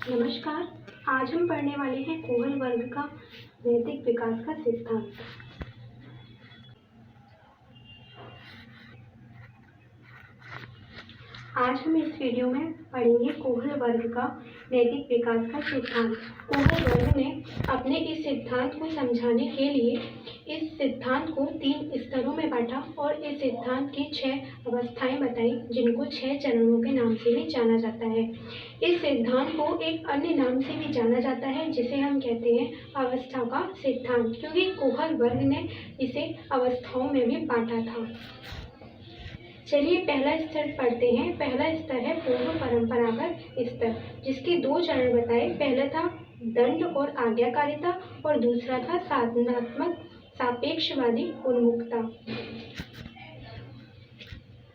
नमस्कार। आज हम पढ़ने वाले हैं कोहल वर्ग का नैतिक विकास का सिद्धांत। आज हम इस वीडियो में पढ़ेंगे कोहल वर्ग का नैतिक विकास का सिद्धांत। कोहल वर्ग ने अपने इस सिद्धांत को समझाने के लिए इस सिद्धांत को 3 स्तरों में बांटा और इस सिद्धांत की 6 अवस्थाएं बताई, जिनको 6 चरणों के नाम से भी जाना जाता है। इस सिद्धांत को एक अन्य नाम से भी जाना जाता है, जिसे हम कहते हैं अवस्था का सिद्धांत, क्योंकि कोहल वर्ग ने इसे अवस्थाओं में भी बांटा था। चलिए पहला स्तर पढ़ते हैं। पहला स्तर है पूर्व परंपरागत स्तर, जिसके 2 चरण बताए। पहला था दंड और आज्ञाकारिता और दूसरा था साधनात्मक सापेक्षवादी उन्मुखता।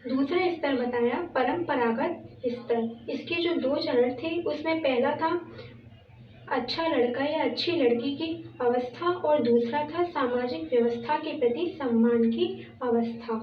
दूसरा स्तर बताया परंपरागत स्तर। इसके जो 2 चरण थे, उसमें पहला था अच्छा लड़का या अच्छी लड़की की अवस्था और दूसरा था सामाजिक व्यवस्था के प्रति सम्मान की अवस्था।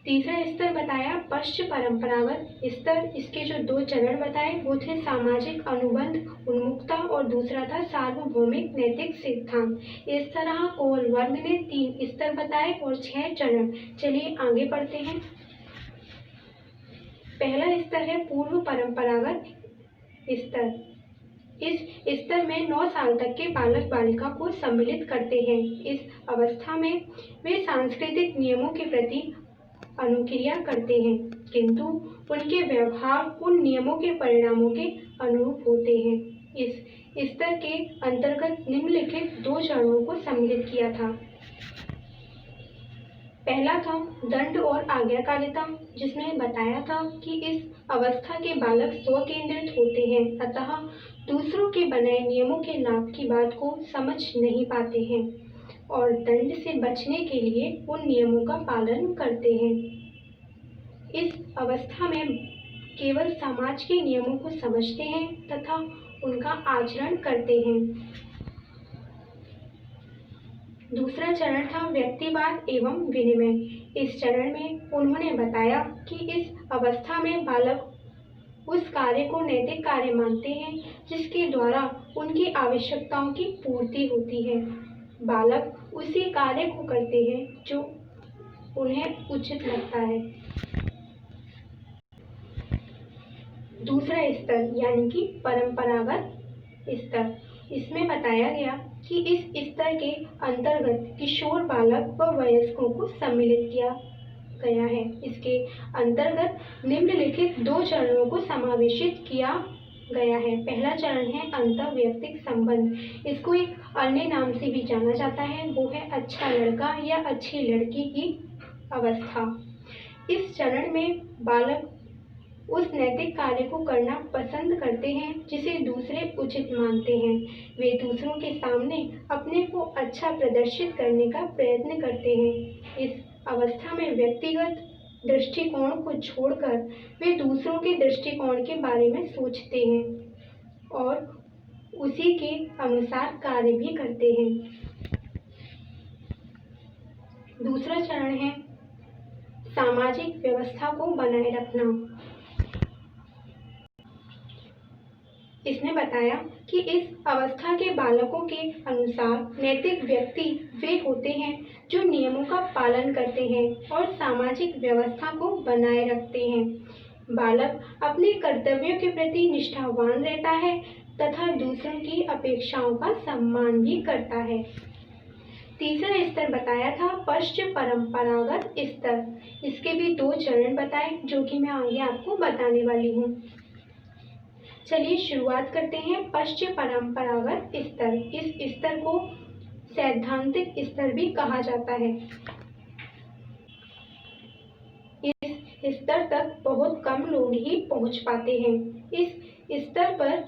तीसरा स्तर बताया पश्च परंपरागत स्तर। इसके जो 2 चरण बताए वो थे सामाजिक अनुबंध उन्मुखता और दूसरा था सार्वभौमिक नैतिक सिद्धांत। इस तरह कोहल वर्ग ने 3 स्तर बताए और 6 चरण। चलिए आगे बढ़ते हैं। पहला स्तर है पूर्व परंपरागत स्तर। इस स्तर में 9 साल तक के बालक बालिका को सम्मिलित करते हैं। इस अवस्था में वे सांस्कृतिक नियमों के प्रति अनुक्रिया करते हैं, किंतु उनके व्यवहार उन नियमों के परिणामों के अनुरूप होते हैं। इस स्तर के अंतर्गत निम्नलिखित 2 चरणों को सम्मिलित किया था। पहला था दंड और आज्ञाकारिता, जिसमें बताया था कि इस अवस्था के बालक स्वकेंद्रित होते हैं, अतः दूसरों के बनाए नियमों के लाभ की बात को समझ नहीं पाते हैं और दंड से बचने के लिए उन नियमों का पालन करते हैं। इस अवस्था में केवल समाज के नियमों को समझते हैं तथा उनका आचरण करते हैं। दूसरा चरण था व्यक्तिवाद एवं विनिमय। इस चरण में उन्होंने बताया कि इस अवस्था में बालक उस कार्य को नैतिक कार्य मानते हैं जिसके द्वारा उनकी आवश्यकताओं की पूर्ति होती है। बालक उसी कार्य को करते हैं जो उन्हें उचित लगता है। दूसरा स्तर यानी कि परंपरागत स्तर, इसमें बताया गया कि इस स्तर के अंतर्गत किशोर बालक व वयस्कों को सम्मिलित किया गया है। इसके अंतर्गत निम्नलिखित 2 चरणों को समावेशित किया गया है। पहला चरण है अंतर्वैयक्तिक संबंध। इसको एक अन्य नाम से भी जाना जाता है, वो है अच्छा लड़का या अच्छी लड़की की अवस्था। इस चरण में बालक उस नैतिक कार्य को करना पसंद करते हैं जिसे दूसरे उचित मानते हैं। वे दूसरों के सामने अपने को अच्छा प्रदर्शित करने का प्रयत्न करते हैं। इस अवस्था में व्यक्तिगत दृष्टिकोण को छोड़कर वे दूसरों के दृष्टिकोण के बारे में सोचते हैं और उसी के अनुसार कार्य भी करते हैं। दूसरा चरण है सामाजिक व्यवस्था को बनाए रखना। इसने बताया कि इस अवस्था के बालकों के अनुसार नैतिक व्यक्ति वे होते हैं जो नियमों का पालन करते हैं और सामाजिक व्यवस्था को बनाए रखते हैं। बालक अपने कर्तव्यों के प्रति निष्ठावान रहता है तथा दूसरों की अपेक्षाओं का सम्मान भी करता है। तीसरा स्तर बताया था पश्च परंपरागत स्तर। इसके भी 2 चरण बताए, जो कि मैं आगे आपको बताने वाली हूँ। चलिए शुरुआत करते हैं पश्च परंपरागत स्तर। इस स्तर को सैद्धांतिक स्तर भी कहा जाता है। इस स्तर तक बहुत कम लोग ही पहुंच पाते हैं। इस स्तर पर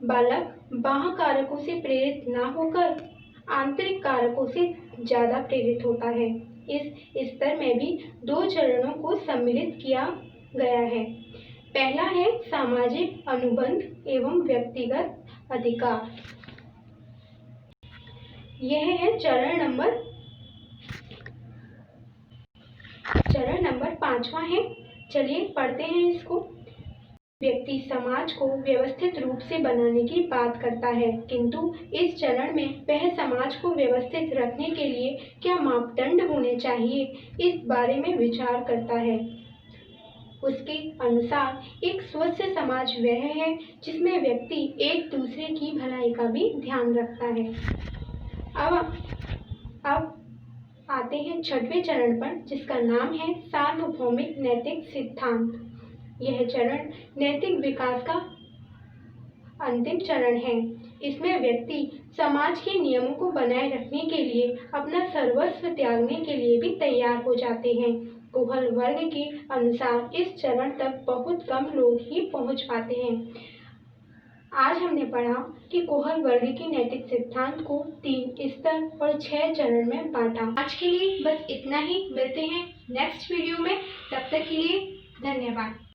बालक बाह्य कारकों से प्रेरित ना होकर आंतरिक कारकों से ज्यादा प्रेरित होता है। इस स्तर में भी 2 चरणों को सम्मिलित किया गया है। पहला है सामाजिक अनुबंध एवं व्यक्तिगत अधिकार। यह है चरण नंबर 5वां है चलिए पढ़ते हैं इसको। व्यक्ति समाज को व्यवस्थित रूप से बनाने की बात करता है, किंतु इस चरण में वह समाज को व्यवस्थित रखने के लिए क्या मापदंड होने चाहिए, इस बारे में विचार करता है। उसके अनुसार एक स्वस्थ समाज वह है जिसमें व्यक्ति एक दूसरे की भलाई का भी ध्यान रखता है। अब आते हैं छठवें चरण पर, जिसका नाम है सार्वभौमिक नैतिक सिद्धांत। यह चरण नैतिक विकास का अंतिम चरण है। इसमें व्यक्ति समाज के नियमों को बनाए रखने के लिए अपना सर्वस्व त्यागने के लिए भी तैयार हो जाते हैं। कोहल वर्ग के अनुसार इस चरण तक बहुत कम लोग ही पहुंच पाते हैं। आज हमने पढ़ा कि कोहल वर्ग के नैतिक सिद्धांत को 3 स्तर और 6 चरण में बांटा। आज के लिए बस इतना ही। मिलते हैं नेक्स्ट वीडियो में। तब तक के लिए धन्यवाद।